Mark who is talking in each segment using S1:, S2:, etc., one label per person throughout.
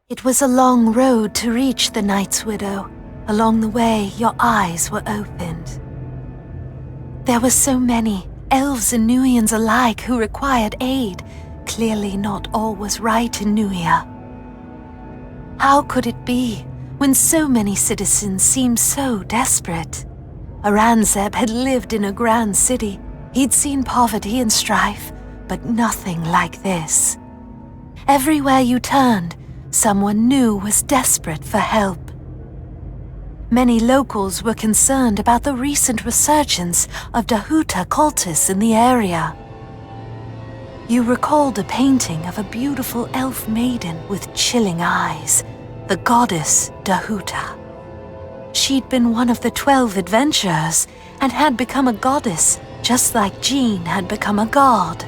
S1: It was a long road to reach the Knight's Widow. Along the way, your eyes were opened. There were so many, elves and Nuians alike, who required aid. Clearly not all was right in Nuia. How could it be, when so many citizens seemed so desperate? Aurangzeb had lived in a grand city. He'd seen poverty and strife, but nothing like this. Everywhere you turned, someone new was desperate for help. Many locals were concerned about the recent resurgence of Dahuta cultists in the area. You recalled a painting of a beautiful elf maiden with chilling eyes, the goddess Dahuta. She'd been one of the 12 adventurers and had become a goddess, just like Jean had become a god.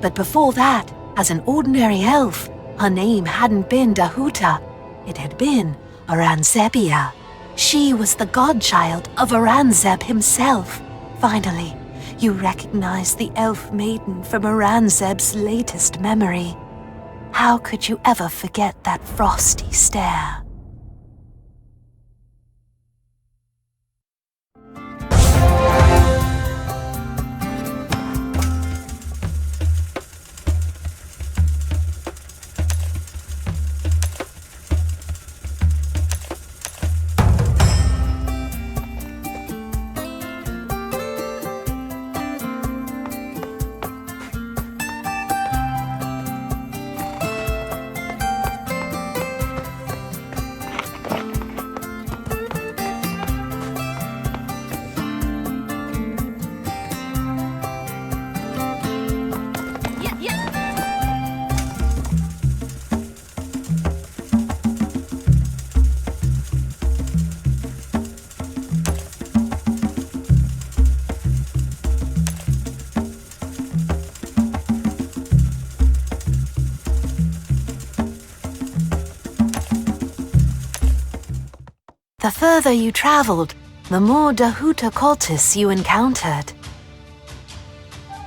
S1: But before that, as an ordinary elf, her name hadn't been Dahuta, it had been Aurangzebia. She was the godchild of Aurangzeb himself. Finally, you recognized the elf maiden from Aurangzeb's latest memory. How could you ever forget that frosty stare? The further you traveled, the more Dahuta cultists you encountered.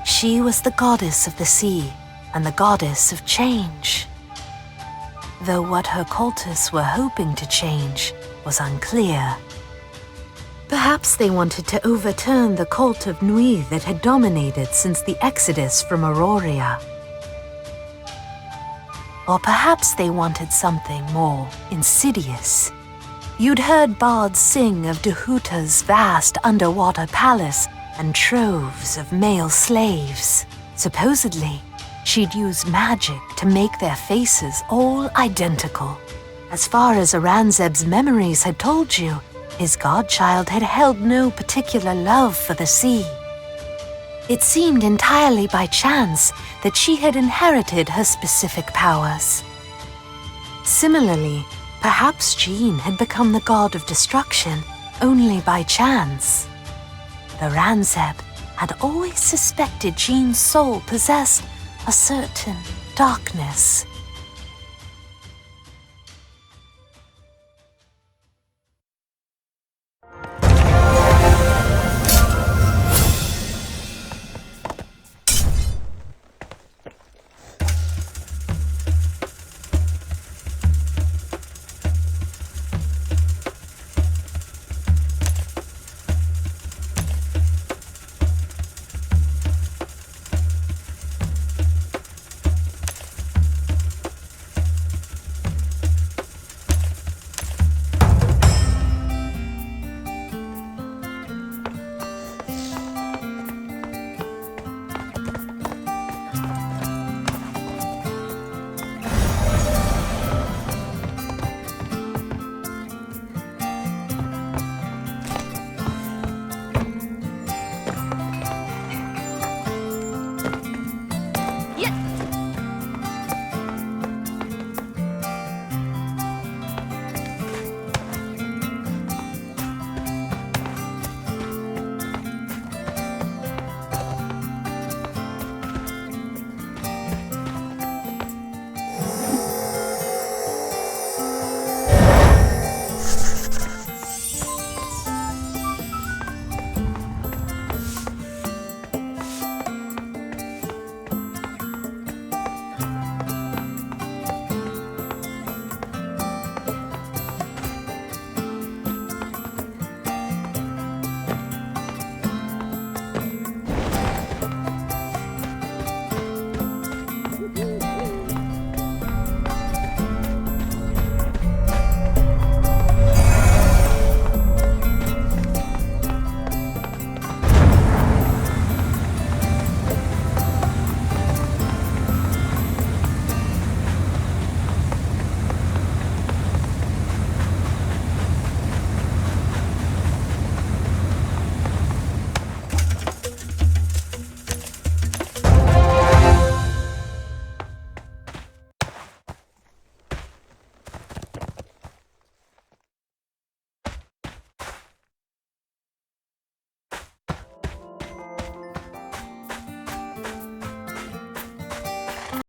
S1: She was the goddess of the sea and the goddess of change. Though what her cultists were hoping to change was unclear. Perhaps they wanted to overturn the cult of Nui that had dominated since the exodus from Auroria. Or perhaps they wanted something more insidious. You'd heard bards sing of Dahuta's vast underwater palace and troves of male slaves. Supposedly, she'd use magic to make their faces all identical. As far as Aurangzeb's memories had told you, his godchild had held no particular love for the sea. It seemed entirely by chance that she had inherited her specific powers. Similarly, perhaps Jean had become the god of destruction only by chance. Aurangzeb had always suspected Jean's soul possessed a certain darkness.